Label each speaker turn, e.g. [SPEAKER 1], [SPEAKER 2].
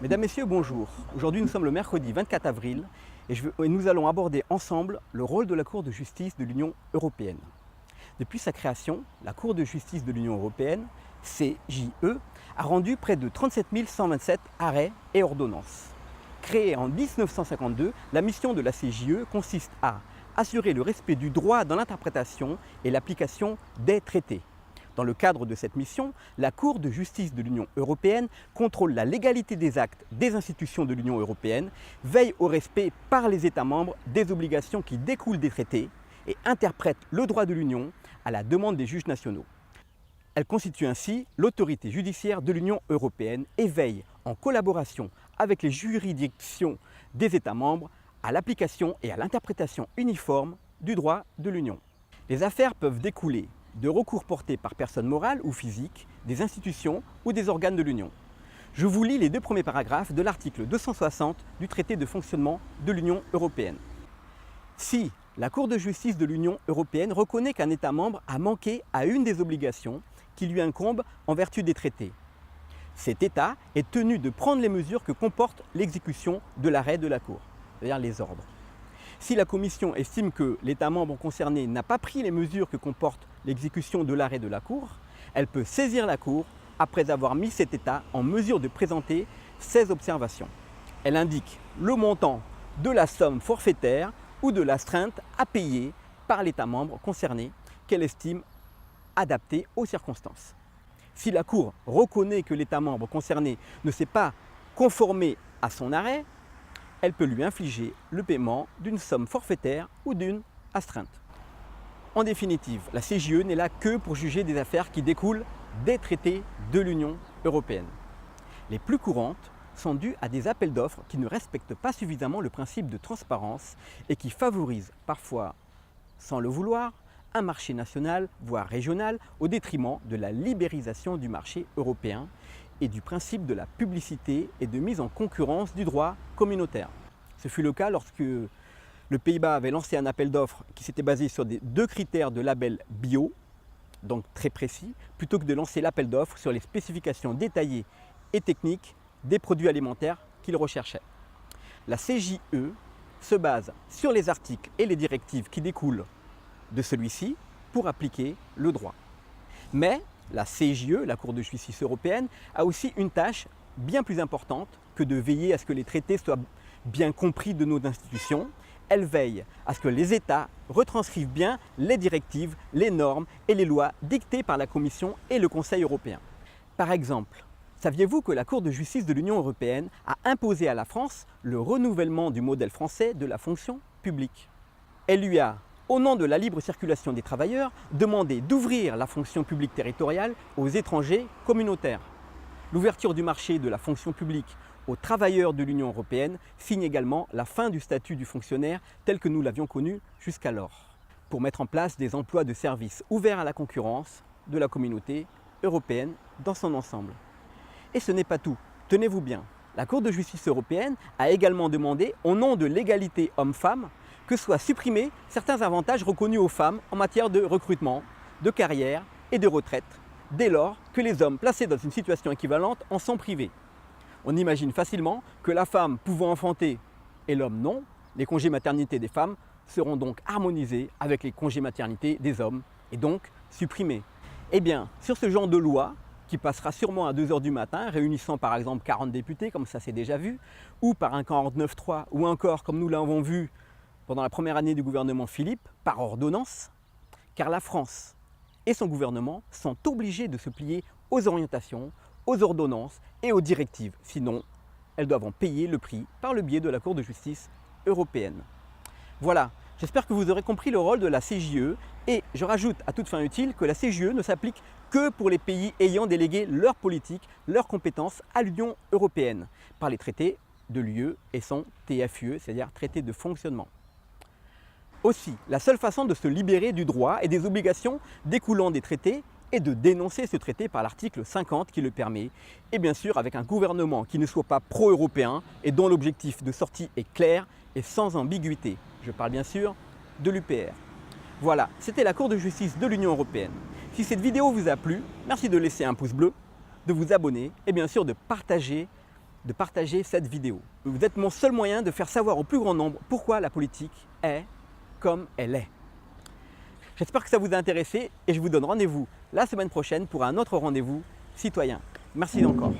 [SPEAKER 1] Mesdames, Messieurs, bonjour. Aujourd'hui, nous sommes le mercredi 24 avril et nous allons aborder ensemble le rôle de la Cour de justice de l'Union européenne. Depuis sa création, la Cour de justice de l'Union européenne, CJE, a rendu près de 37 127 arrêts et ordonnances. Créée en 1952, la mission de la CJE consiste à assurer le respect du droit dans l'interprétation et l'application des traités. Dans le cadre de cette mission, la Cour de justice de l'Union européenne contrôle la légalité des actes des institutions de l'Union européenne, veille au respect par les États membres des obligations qui découlent des traités et interprète le droit de l'Union à la demande des juges nationaux. Elle constitue ainsi l'autorité judiciaire de l'Union européenne et veille, en collaboration avec les juridictions des États membres, à l'application et à l'interprétation uniforme du droit de l'Union. Les affaires peuvent découler de recours portés par personnes morales ou physiques, des institutions ou des organes de l'Union. Je vous lis les deux premiers paragraphes de l'article 260 du traité de fonctionnement de l'Union européenne. Si la Cour de justice de l'Union européenne reconnaît qu'un État membre a manqué à une des obligations qui lui incombent en vertu des traités, cet État est tenu de prendre les mesures que comporte l'exécution de l'arrêt de la Cour, c'est-à-dire les ordres. Si la Commission estime que l'État membre concerné n'a pas pris les mesures que comporte l'exécution de l'arrêt de la Cour, elle peut saisir la Cour après avoir mis cet État en mesure de présenter ses observations. Elle indique le montant de la somme forfaitaire ou de l'astreinte à payer par l'État membre concerné qu'elle estime adapté aux circonstances. Si la Cour reconnaît que l'État membre concerné ne s'est pas conformé à son arrêt, elle peut lui infliger le paiement d'une somme forfaitaire ou d'une astreinte. En définitive, la CJE n'est là que pour juger des affaires qui découlent des traités de l'Union européenne. Les plus courantes sont dues à des appels d'offres qui ne respectent pas suffisamment le principe de transparence et qui favorisent parfois, sans le vouloir, un marché national, voire régional, au détriment de la libéralisation du marché européen et du principe de la publicité et de mise en concurrence du droit communautaire. Ce fut le cas lorsque le Pays-Bas avait lancé un appel d'offres qui s'était basé sur deux critères de label bio, donc très précis, plutôt que de lancer l'appel d'offres sur les spécifications détaillées et techniques des produits alimentaires qu'il recherchait. La CJE se base sur les articles et les directives qui découlent de celui-ci pour appliquer le droit. Mais la CJE, la Cour de justice européenne, a aussi une tâche bien plus importante que de veiller à ce que les traités soient bien compris de nos institutions. Elle veille à ce que les États retranscrivent bien les directives, les normes et les lois dictées par la Commission et le Conseil européen. Par exemple, saviez-vous que la Cour de justice de l'Union européenne a imposé à la France le renouvellement du modèle français de la fonction publique? Elle lui a, au nom de la libre circulation des travailleurs, demandé d'ouvrir la fonction publique territoriale aux étrangers communautaires. L'ouverture du marché de la fonction publique aux travailleurs de l'Union européenne signe également la fin du statut du fonctionnaire tel que nous l'avions connu jusqu'alors, pour mettre en place des emplois de services ouverts à la concurrence de la communauté européenne dans son ensemble. Et ce n'est pas tout, tenez-vous bien, la Cour de justice européenne a également demandé, au nom de l'égalité homme-femme, que soient supprimés certains avantages reconnus aux femmes en matière de recrutement, de carrière et de retraite, dès lors que les hommes placés dans une situation équivalente en sont privés. On imagine facilement que la femme pouvant enfanter et l'homme non, les congés maternité des femmes seront donc harmonisés avec les congés maternité des hommes et donc supprimés. Eh bien, sur ce genre de loi, qui passera sûrement à 2 h du matin, réunissant par exemple 40 députés, comme ça s'est déjà vu, ou par un 49.3, ou encore, comme nous l'avons vu pendant la première année du gouvernement Philippe, par ordonnance, car la France et son gouvernement sont obligés de se plier aux orientations, aux ordonnances et aux directives. Sinon, elles doivent en payer le prix par le biais de la Cour de justice européenne. Voilà, j'espère que vous aurez compris le rôle de la CJE et je rajoute à toute fin utile que la CJE ne s'applique que pour les pays ayant délégué leur politique, leurs compétences à l'Union européenne par les traités de l'UE et son TFUE, c'est-à-dire traité de fonctionnement. Aussi, la seule façon de se libérer du droit et des obligations découlant des traités est de dénoncer ce traité par l'article 50 qui le permet, et bien sûr avec un gouvernement qui ne soit pas pro-européen et dont l'objectif de sortie est clair et sans ambiguïté. Je parle bien sûr de l'UPR. Voilà, c'était la Cour de justice de l'Union européenne. Si cette vidéo vous a plu, merci de laisser un pouce bleu, de vous abonner et bien sûr de partager de partager cette vidéo. Vous êtes mon seul moyen de faire savoir au plus grand nombre pourquoi la politique est comme elle est. J'espère que ça vous a intéressé et je vous donne rendez-vous la semaine prochaine pour un autre rendez-vous citoyen. Merci encore.